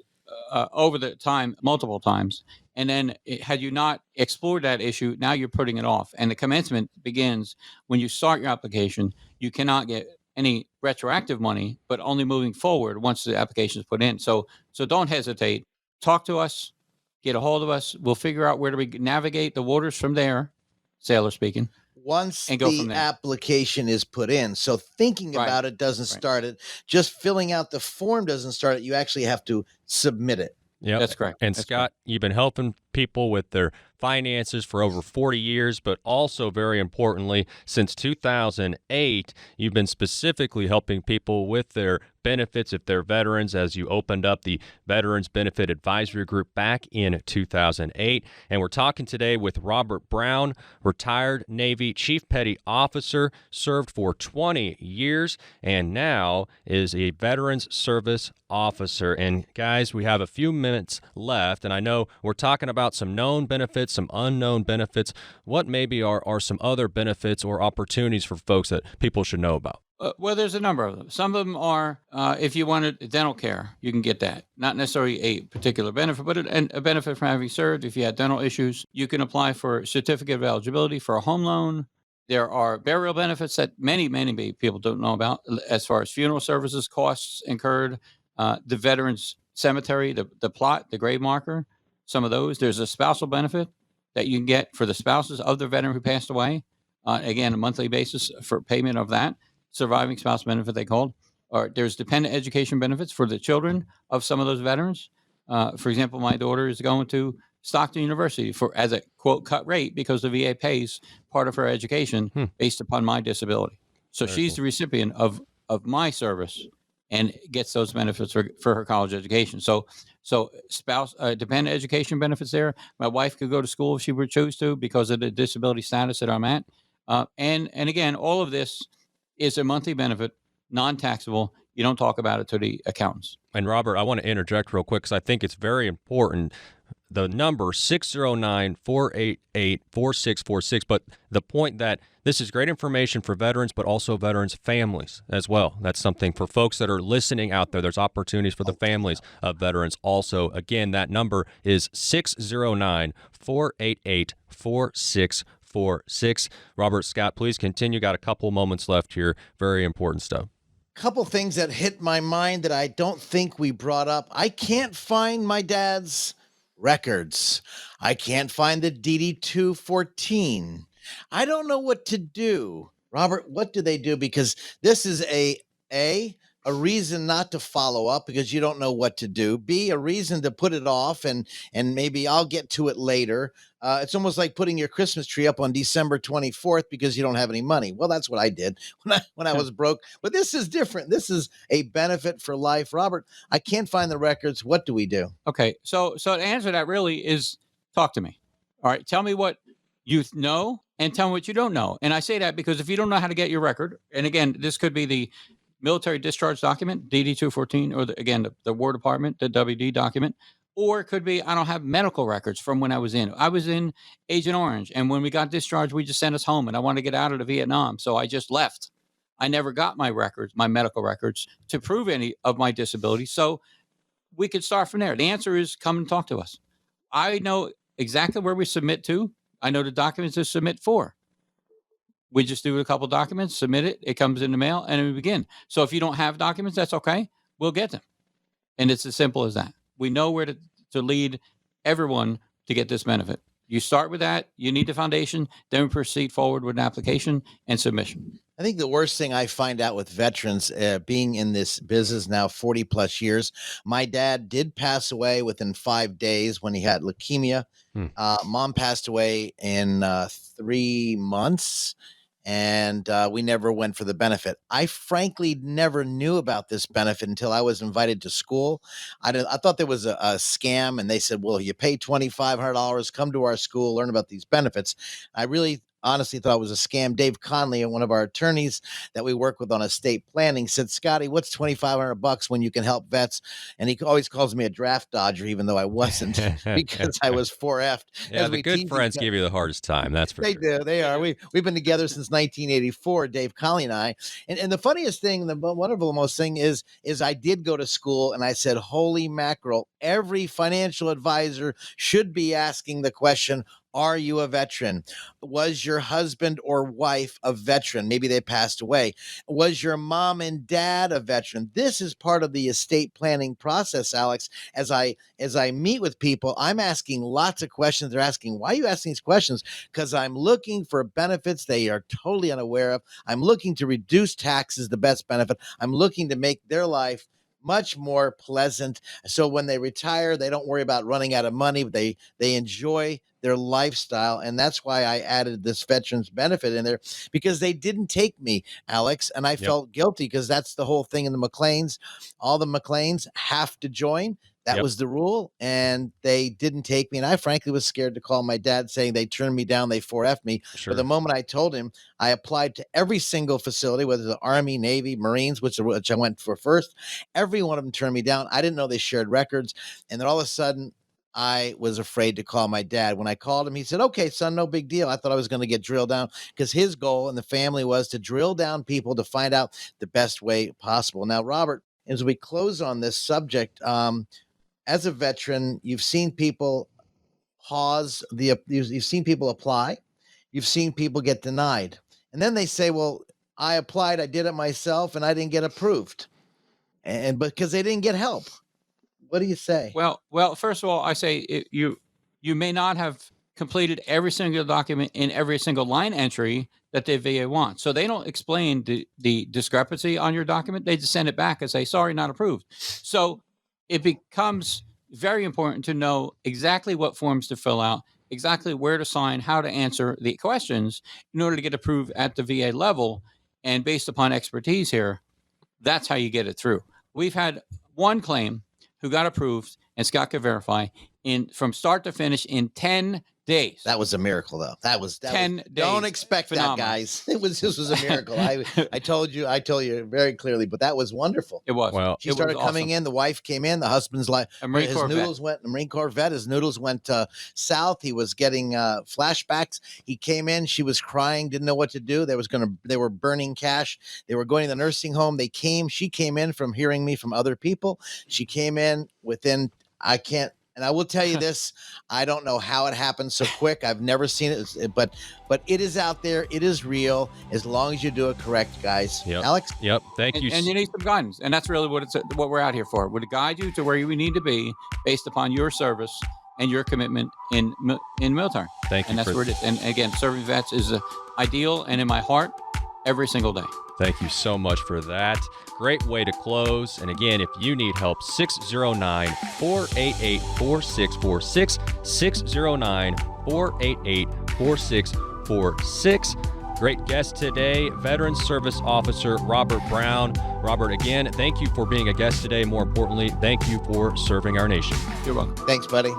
I: over the time, multiple times. And then had you not explored that issue, now you're putting it off. And the commencement begins when you start your application. You cannot get any retroactive money, but only moving forward once the application is put in. So don't hesitate. Talk to us. Get a hold of us. We'll figure out where do we navigate the waters from there, sailor speaking.
G: Once
I: and go
G: the
I: from there.
G: application is put in. So thinking
I: Right.
G: about it doesn't
I: Right.
G: start it. Just filling out the form doesn't start it. You actually have to submit it.
F: Yeah,
I: That's correct.
F: And
I: That's
F: Scott, you've been helping people with their finances for over 40 years, but also very importantly, since 2008, you've been specifically helping people with their benefits if they're veterans, as you opened up the Veterans Benefit Advisory Group back in 2008. And we're talking today with Robert Brown, retired Navy Chief Petty Officer, served for 20 years, and now is a Veterans Service Officer. And guys, we have a few minutes left, and I know we're talking about some known benefits, some unknown benefits. What maybe are some other benefits or opportunities for folks that people should know about?
I: Well, there's a number of them. Some of them are, if you wanted dental care, you can get that. Not necessarily a particular benefit, but a benefit from having served. If you had dental issues, you can apply for certificate of eligibility for a home loan. There are burial benefits that many people don't know about, as far as funeral services, costs incurred, the veterans cemetery, the plot, the grave marker, some of those. There's a spousal benefit that you can get for the spouses of the veteran who passed away. Again, a monthly basis for payment of that. Surviving spouse benefit, they called. Or there's dependent education benefits for the children of some of those veterans. For example, my daughter is going to Stockton University as a quote cut rate because the VA pays part of her education based upon my disability. So she's the recipient of my service and gets those benefits for her college education. So spouse dependent education benefits there. My wife could go to school if she would choose to because of the disability status that I'm at. And again, all of this is a monthly benefit, non-taxable. You don't talk about it to the accountants.
F: And Robert, I want to interject real quick because I think it's very important. The number 609-488-4646. But the point that this is great information for veterans, but also veterans' families as well. That's something for folks that are listening out there. There's opportunities for the families of veterans also. Again, that number is 609-488-4646. Robert, Scott, please continue. Got a couple moments left here. Very important stuff.
G: Couple things that hit my mind that I don't think we brought up. I can't find my dad's records. I can't find the DD-214. I don't know what to do. Robert, what do they do? Because this is a a reason not to follow up because you don't know what to do. B, a reason to put it off and maybe I'll get to it later. It's almost like putting your Christmas tree up on December 24th because you don't have any money. Well, that's what I did when I was broke. But this is different. This is a benefit for life. Robert, I can't find the records. What do we do?
I: Okay. So to answer that really is talk to me. All right. Tell me what you know and tell me what you don't know. And I say that because if you don't know how to get your record, and again, this could be the military discharge document, DD-214, or the War Department, the WD document, or it could be I don't have medical records from when I was in. I was in Agent Orange, and when we got discharged, we just sent us home, and I wanted to get out of the Vietnam, so I just left. I never got my records, my medical records, to prove any of my disability. So we could start from there. The answer is come and talk to us. I know exactly where we submit to. I know the documents to submit for. We just do a couple documents, submit it. It comes in the mail, and we begin. So if you don't have documents, that's okay. We'll get them. And it's as simple as that. We know where to lead everyone to get this benefit. You start with that. You need the foundation. Then we proceed forward with an application and submission.
G: I think the worst thing I find out with veterans, being in this business now 40 plus years, my dad did pass away within 5 days when he had leukemia. Mom passed away in 3 months. And we never went for the benefit. I frankly never knew about this benefit until I was invited to school. I thought there was a scam, and they said, well, you pay $2,500, come to our school, learn about these benefits. I really honestly thought it was a scam. Dave Conley, one of our attorneys that we work with on estate planning, said, Scotty, what's $2,500 when you can help vets? And he always calls me a draft dodger, even though I wasn't, because I was 4F'd.
J: Yeah, the good friends give you the hardest time. That's for sure.
G: They do. They are. We've been together since 1984, Dave Conley and I. And the funniest thing, the wonderful most thing is I did go to school, and I said, holy mackerel, every financial advisor should be asking the question, are you a veteran? Was your husband or wife a veteran? Maybe they passed away. Was your mom and dad a veteran? This is part of the estate planning process, Alex. As I meet with people, I'm asking lots of questions. They're asking, why are you asking these questions? Because I'm looking for benefits they are totally unaware of. I'm looking to reduce taxes, the best benefit. I'm looking to make their life much more pleasant. So when they retire, they don't worry about running out of money. They enjoy their lifestyle. And that's why I added this veterans benefit in there, because they didn't take me, Alex. And I felt guilty because that's the whole thing in the McLeans. All the McLeans have to join. That was the rule. And they didn't take me. And I frankly was scared to call my dad, saying they turned me down. They 4F'd me.
J: Sure.
G: But the moment I told him, I applied to every single facility, whether the Army, Navy, Marines, which I went for first. Every one of them turned me down. I didn't know they shared records. And then all of a sudden, I was afraid to call my dad. When I called him, he said, okay, son, no big deal. I thought I was going to get drilled down, because his goal in the family was to drill down people to find out the best way possible. Now, Robert, as we close on this subject, as a veteran, you've seen people you've seen people apply, you've seen people get denied. And then they say, well, I applied, I did it myself, and I didn't get approved. And because they didn't get help. What do you say?
I: Well, first of all, I say you may not have completed every single document in every single line entry that the VA wants. So they don't explain the discrepancy on your document. They just send it back and say, sorry, not approved. So it becomes very important to know exactly what forms to fill out, exactly where to sign, how to answer the questions in order to get approved at the VA level. And based upon expertise here, that's how you get it through. We've had one claim who got approved, and Scott could verify, from start to finish in 10 days.
G: That was a miracle, though. That was
I: 10 days.
G: Don't expect
I: Phenomenal.
G: that, guys. This was a miracle. I told you very clearly, but that was wonderful.
I: It was.
J: Well,
G: She started coming in. The wife came in. The husband's like,
I: A Marine
G: his
I: Corps
G: noodles
I: vet.
G: went. The Marine Corps vet. His noodles went south. He was getting flashbacks. He came in. She was crying. Didn't know what to do. They were burning cash. They were going to the nursing home. She came in from hearing me from other people. She came in within. And I will tell you this, I don't know how it happened so quick. I've never seen it, but it is out there. It is real, as long as you do it correct, guys.
J: Yep.
G: Alex?
J: Yep. Thank you.
I: And you need some guidance. And that's really what we're out here for. We're to guide you to where you need to be based upon your service and your commitment in military.
J: Thank you.
I: And that's where it is. And again, serving vets is ideal and in my heart every single day.
J: Thank you so much for that. Great way to close. And again, if you need help, 609-488-4646, 609-488-4646. Great guest today, Veteran Service Officer Robert Brown. Robert, again, thank you for being a guest today. More importantly, thank you for serving our nation.
I: You're welcome.
G: Thanks, buddy.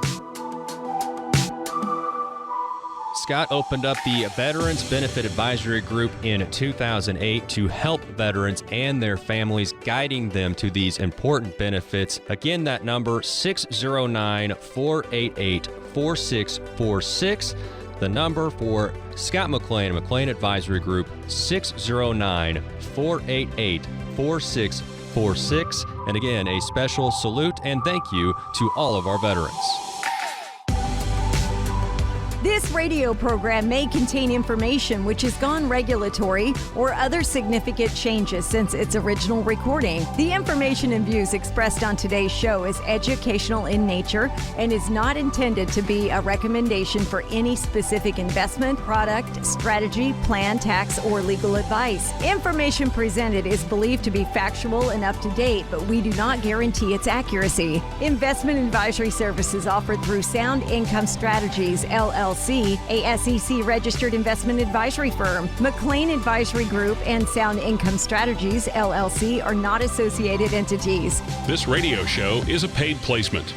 J: Scott opened up the Veterans Benefit Advisory Group in 2008 to help veterans and their families, guiding them to these important benefits. Again, that number, 609-488-4646. The number for Scott McLean, McLean Advisory Group, 609-488-4646. And again, a special salute and thank you to all of our veterans.
K: This radio program may contain information which has gone regulatory or other significant changes since its original recording. The information and views expressed on today's show is educational in nature and is not intended to be a recommendation for any specific investment, product, strategy, plan, tax, or legal advice. Information presented is believed to be factual and up to date, but we do not guarantee its accuracy. Investment advisory services offered through Sound Income Strategies, LLC, a SEC-registered investment advisory firm. McLean Advisory Group and Sound Income Strategies, LLC, are not associated entities.
B: This radio show is a paid placement.